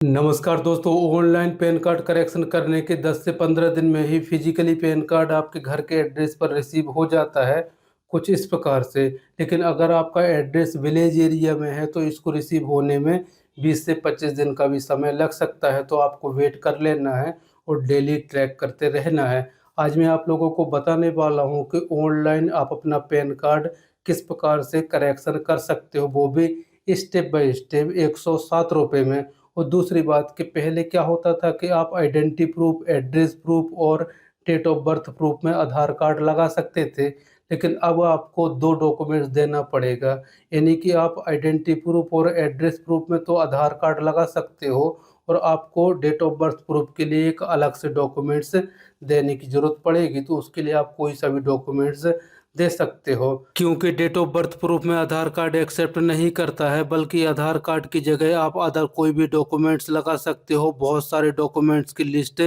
नमस्कार दोस्तों, online pan card correction करने के 10 से 15 दिन में ही फिजिकली पैन कार्ड आपके घर के एड्रेस पर रिसीव हो जाता है, कुछ इस प्रकार से। लेकिन अगर आपका एड्रेस विलेज एरिया में है तो इसको रिसीव होने में 20 से 25 दिन का भी समय लग सकता है, तो आपको वेट कर लेना है और डेली ट्रैक करते रहना है। आज मैं आप लोगों को बताने वाला हूँ कि ऑनलाइन आप अपना पैन कार्ड किस प्रकार से करेक्शन कर सकते हो, वो भी स्टेप बाय स्टेप 107 रुपये में। और दूसरी बात कि पहले क्या होता था कि आप आइडेंटिटी प्रूफ, एड्रेस प्रूफ और डेट ऑफ बर्थ प्रूफ में आधार कार्ड लगा सकते थे, लेकिन अब आपको 2 डॉक्यूमेंट्स देना पड़ेगा। यानी कि आप आइडेंटिटी प्रूफ और एड्रेस प्रूफ में तो आधार कार्ड लगा सकते हो, और आपको डेट ऑफ बर्थ प्रूफ के लिए एक अलग से डॉक्यूमेंट्स देने की ज़रूरत पड़ेगी। तो उसके लिए आप कोई सा भी डॉक्यूमेंट्स दे सकते हो, क्योंकि डेट ऑफ बर्थ प्रूफ में आधार कार्ड एक्सेप्ट नहीं करता है, बल्कि आधार कार्ड की जगह आप अदर कोई भी डॉक्यूमेंट्स लगा सकते हो। बहुत सारे डॉक्यूमेंट्स की लिस्ट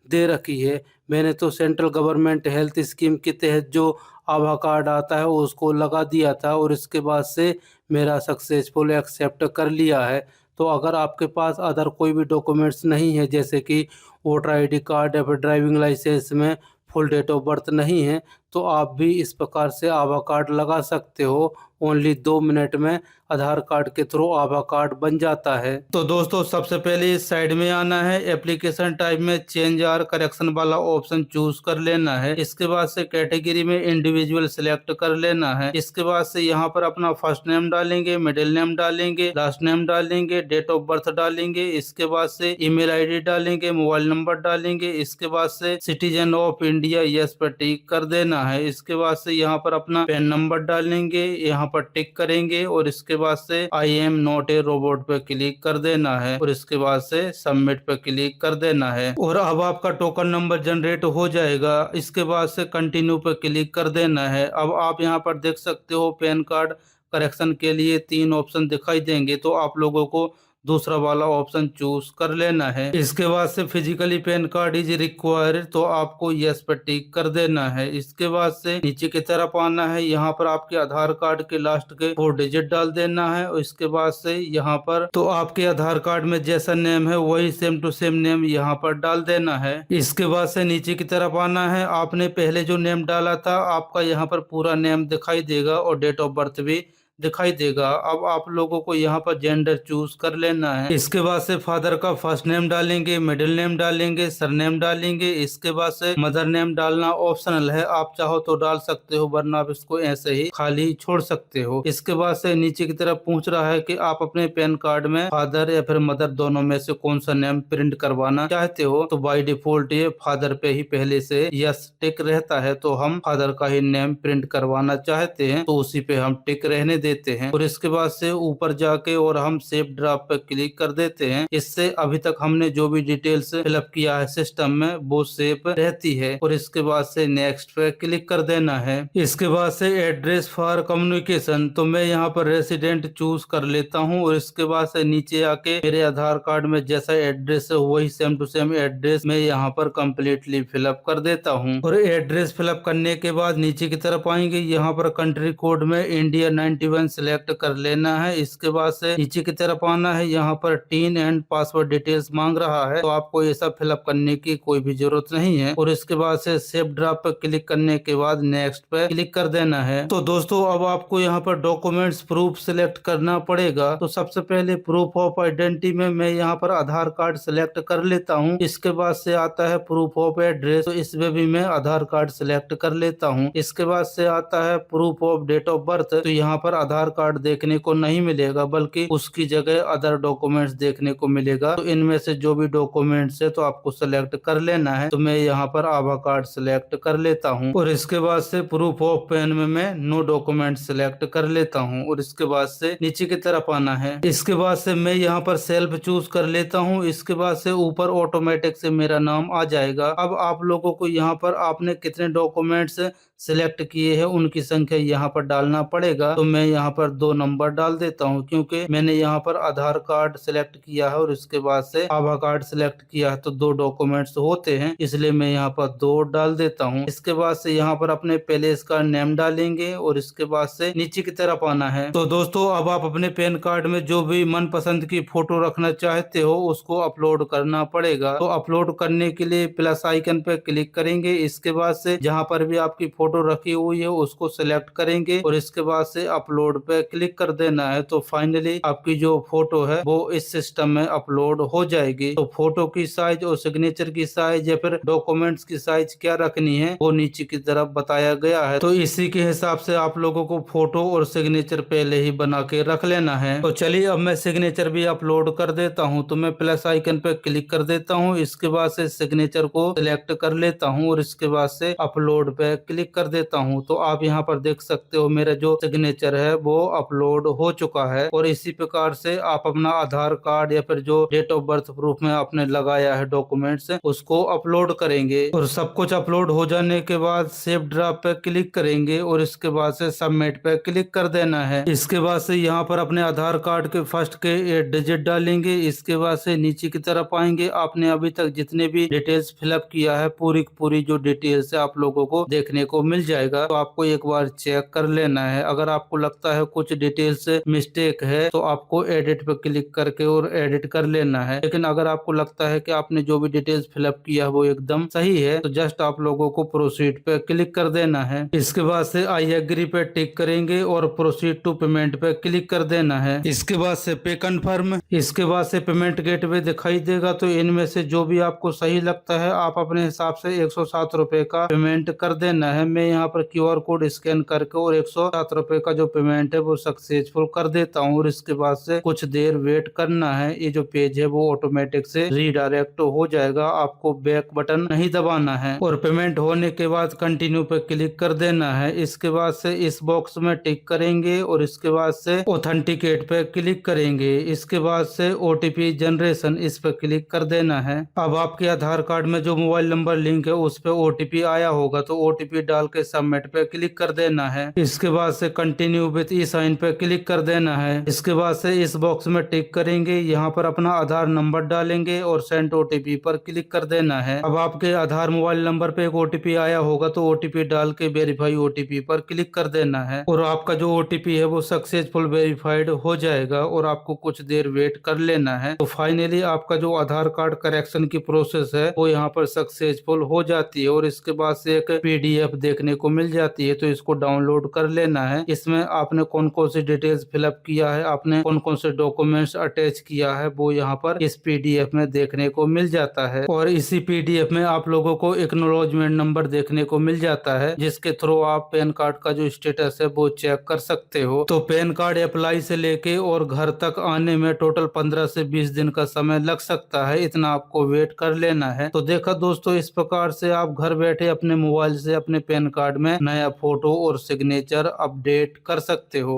दे रखी है। मैंने तो सेंट्रल गवर्नमेंट हेल्थ स्कीम के तहत जो आभा कार्ड आता है उसको लगा दिया था, और इसके बाद से मेरा सक्सेसफुल एक्सेप्ट कर लिया है। तो अगर आपके पास अदर कोई भी डॉक्यूमेंट्स नहीं है, जैसे कि वोटर आईडी कार्ड या फिर ड्राइविंग लाइसेंस में फुल डेट ऑफ बर्थ नहीं है, तो आप भी इस प्रकार से आभा कार्ड लगा सकते हो। ओनली 2 मिनट में आधार कार्ड के थ्रू आभा कार्ड बन जाता है। तो दोस्तों, सबसे पहले इस साइड में आना है, एप्लीकेशन टाइप में चेंज आर करेक्शन वाला ऑप्शन चूज कर लेना है। इसके बाद से कैटेगरी में इंडिविजुअल सिलेक्ट कर लेना है। इसके बाद से यहाँ पर अपना फर्स्ट नेम डालेंगे, मिडिल नेम डालेंगे, लास्ट नेम डालेंगे, डेट ऑफ बर्थ डालेंगे। इसके बाद से ईमेल आईडी डालेंगे, मोबाइल नंबर डालेंगे। इसके बाद से सिटीजन ऑफ इंडिया यस पर टिक कर देना है। इसके बाद से यहाँ पर अपना पैन नंबर डालेंगे, यहाँ पर टिक करेंगे, और इसके बाद से I am not a robot पे क्लिक कर देना है, और इसके बाद से सबमिट पे क्लिक कर देना है, और अब आपका टोकन नंबर जनरेट हो जाएगा। इसके बाद से कंटिन्यू पे क्लिक कर देना है। अब आप यहाँ पर देख सकते हो पैन कार्ड करेक्शन के लिए 3 ऑप्शन दिखाई देंगे, तो आप लोगों को दूसरा वाला ऑप्शन चूज कर लेना है। इसके बाद से physically pan card is required, तो आपको यस पर टिक कर देना है। इसके बाद से नीचे की तरफ आना है, यहाँ पर आपके आधार कार्ड के लास्ट के 4 डिजिट डाल देना है, और इसके बाद से यहाँ पर तो आपके आधार कार्ड में जैसा नेम है वही सेम टू सेम नेम यहाँ पर डाल देना है। इसके बाद से नीचे की तरफ आना है, आपने पहले जो नेम डाला था आपका यहाँ पर पूरा नेम दिखाई देगा, और डेट ऑफ बर्थ भी दिखाई देगा। अब आप लोगों को यहाँ पर जेंडर चूज कर लेना है। इसके बाद से फादर का फर्स्ट नेम डालेंगे, मिडिल नेम डालेंगे, सरनेम डालेंगे। इसके बाद से मदर नेम डालना ऑप्शनल है, आप चाहो तो डाल सकते हो, वरना आप इसको ऐसे ही खाली छोड़ सकते हो। इसके बाद से नीचे की तरफ पूछ रहा है कि आप अपने पैन कार्ड में फादर या फिर मदर दोनों में से कौन सा नेम प्रिंट करवाना चाहते हो। तो बाय डिफॉल्ट ये फादर पे ही पहले से यस टिक रहता है, तो हम फादर का ही नेम प्रिंट करवाना चाहते हैं, तो उसी पे हम टिक रहने देते हैं। और इसके बाद से ऊपर जाके और हम सेव ड्राफ्ट पे क्लिक कर देते हैं। इससे अभी तक हमने जो भी डिटेल्स फिलअप किया है सिस्टम में वो सेव रहती है, और इसके बाद से नेक्स्ट पे क्लिक कर देना है। इसके बाद से एड्रेस फॉर कम्युनिकेशन, तो मैं यहाँ पर रेसिडेंट चूज कर लेता हूँ, और इसके बाद से नीचे आके मेरे आधार कार्ड में जैसा एड्रेस है वही सेम टू सेम एड्रेस मैं यहाँ पर कम्प्लीटली फिलअप कर देता हूँ। और एड्रेस फिलअप करने के बाद नीचे की तरफ आएंगे, यहाँ पर कंट्री कोड में इंडिया 91 सिलेक्ट कर लेना है। इसके बाद से नीचे की तरफ आना है, यहाँ पर टीन एंड पासवर्ड डिटेल्स मांग रहा है, तो आपको ये सब फिलअप करने की कोई भी जरूरत नहीं है। और इसके बाद से सेव ड्राफ्ट पर क्लिक करने के बाद नेक्स्ट पे क्लिक कर देना है। तो दोस्तों, अब आपको यहाँ पर डॉक्यूमेंट्स प्रूफ सिलेक्ट करना पड़ेगा। तो सबसे पहले प्रूफ ऑफ आइडेंटिटी में मैं यहाँ पर आधार कार्ड सिलेक्ट कर लेता हूँ। इसके बाद से आता है प्रूफ ऑफ एड्रेस, तो इसमें भी मैं आधार कार्ड सिलेक्ट कर लेता हूँ। इसके बाद से आता है proof of date of birth, तो यहाँ पर आधार कार्ड देखने को नहीं मिलेगा, बल्कि उसकी जगह अदर डॉक्यूमेंट्स देखने को मिलेगा। तो इनमें से जो भी डॉक्यूमेंट्स है तो आपको सिलेक्ट कर लेना है। तो मैं यहाँ पर आभा कार्ड सिलेक्ट कर लेता हूँ, और इसके बाद से प्रूफ ऑफ पैन में मैं नो डॉक्यूमेंट सिलेक्ट कर लेता हूँ, और इसके बाद से नीचे की तरफ आना है। इसके बाद से मैं यहाँ पर सेल्फ चूज कर लेता हूँ। इसके बाद से ऊपर ऑटोमेटिक से मेरा नाम आ जाएगा। अब आप लोगों को यहाँ पर आपने कितने डॉक्यूमेंट्स सिलेक्ट किए हैं उनकी संख्या यहाँ पर डालना पड़ेगा। तो मैं यहाँ पर 2 नंबर डाल देता हूँ, क्योंकि मैंने यहाँ पर आधार कार्ड सिलेक्ट किया है और इसके बाद से आभा कार्ड सिलेक्ट किया है, तो 2 डॉक्यूमेंट्स होते हैं, इसलिए मैं यहाँ पर 2 डाल देता हूँ। इसके बाद से यहाँ पर अपने पैलेस का नेम डालेंगे और इसके बाद से नीचे की तरफ आना है। तो दोस्तों अब आप अपने पैन कार्ड में जो भी मनपसंद की फोटो रखना चाहते हो उसको अपलोड करना पड़ेगा। तो अपलोड करने के लिए प्लस आइकन पे क्लिक करेंगे। इसके बाद से जहाँ पर भी आपकी फोटो रखी हुई है उसको सिलेक्ट करेंगे और इसके बाद से अपलोड पे क्लिक कर देना है। तो फाइनली आपकी जो फोटो है वो इस सिस्टम में अपलोड हो जाएगी। तो फोटो की साइज और सिग्नेचर की साइज या फिर डॉक्यूमेंट्स की साइज क्या रखनी है वो नीचे की तरफ बताया गया है। तो इसी के हिसाब से आप लोगों को फोटो और सिग्नेचर पहले ही बना के रख लेना है। तो चलिए अब मैं सिग्नेचर भी अपलोड कर देता हूँ। तो मैं प्लस आइकन पे क्लिक कर देता हूँ, इसके बाद से सिग्नेचर को सिलेक्ट कर लेता हूँ और इसके बाद से अपलोड पे क्लिक कर देता हूँ। तो आप यहाँ पर देख सकते हो मेरा जो सिग्नेचर है वो अपलोड हो चुका है। और इसी प्रकार से आप अपना आधार कार्ड या फिर जो डेट ऑफ बर्थ प्रूफ में आपने लगाया है डॉक्यूमेंट्स उसको अपलोड करेंगे और सब कुछ अपलोड हो जाने के बाद सेव ड्राफ्ट पे क्लिक करेंगे और इसके बाद से सबमिट पे क्लिक कर देना है। इसके बाद से यहाँ पर अपने आधार कार्ड के फर्स्ट के 8 डिजिट डालेंगे। इसके बाद से नीचे की तरफ आएंगे, आपने अभी तक जितने भी डिटेल्स फिलअप किया है पूरी जो डिटेल्स है आप लोगों को देखने को मिल जाएगा। तो आपको एक बार चेक कर लेना है। अगर आपको लगता है कुछ डिटेल्स मिस्टेक है तो आपको एडिट पे क्लिक करके और एडिट कर लेना है। लेकिन अगर आपको लगता है कि आपने जो भी डिटेल्स फिलअप किया है वो एकदम सही है तो जस्ट आप लोगों को प्रोसीड पे क्लिक कर देना है। इसके बाद से आई एग्री पे टिक करेंगे और प्रोसीड टू पेमेंट पे क्लिक कर देना है। इसके बाद से पे कन्फर्म, इसके बाद से पेमेंट गेटवे दिखाई देगा। तो इनमें से जो भी आपको सही लगता है आप अपने हिसाब से 107 रुपए का पेमेंट कर देना है। मैं यहाँ पर क्यूआर कोड स्कैन करके और 107 रुपए का जो पेमेंट है वो सक्सेसफुल कर देता हूँ और इसके बाद से कुछ देर वेट करना है। ये जो पेज है वो ऑटोमेटिक से रीडायरेक्ट हो जाएगा, आपको बैक बटन नहीं दबाना है। और पेमेंट होने के बाद कंटिन्यू पे क्लिक कर देना है। इसके बाद से इस बॉक्स में टिक करेंगे और इसके बाद से ऑथेंटिकेट पे क्लिक करेंगे। इसके बाद से ओटीपी जनरेशन इस पे क्लिक कर देना है। अब आपके आधार कार्ड में जो मोबाइल नंबर लिंक है उस पे ओटीपी आया होगा तो ओटीपी डाल के सबमिट पे क्लिक कर देना है। इसके बाद से कंटिन्यू विथ ई साइन पे क्लिक कर देना है। इसके बाद से इस बॉक्स में टिक करेंगे, यहाँ पर अपना आधार नंबर डालेंगे और सेंड ओटीपी पर क्लिक कर देना है। अब आपके आधार मोबाइल नंबर पे एक ओटीपी आया होगा तो ओटीपी डाल के वेरीफाई ओटीपी पर क्लिक कर देना है और आपका जो ओटीपी है वो सक्सेसफुल वेरीफाइड हो जाएगा और आपको कुछ देर वेट कर लेना है। तो फाइनली आपका जो आधार कार्ड करेक्शन की प्रोसेस है वो यहाँ पर सक्सेसफुल हो जाती है और इसके बाद से एक पीडीएफ देखने को मिल जाती है। तो इसको डाउनलोड कर लेना है। इसमें आपने कौन कौन सी डिटेल्स फिलअप किया है, आपने कौन कौन से डॉक्यूमेंट्स अटैच किया है वो यहाँ पर इस पीडीएफ में देखने को मिल जाता है। और इसी पीडीएफ में आप लोगों को एक्नॉलेजमेंट नंबर देखने को मिल जाता है जिसके थ्रू आप पैन कार्ड का जो स्टेटस है वो चेक कर सकते हो। तो पैन कार्ड अप्लाई से लेके और घर तक आने में टोटल 15 से 20 दिन का समय लग सकता है, इतना आपको वेट कर लेना है। तो देखा दोस्तों, इस प्रकार से आप घर बैठे अपने मोबाइल से अपने पैन कार्ड में नया फोटो और सिग्नेचर अपडेट कर सकते हो।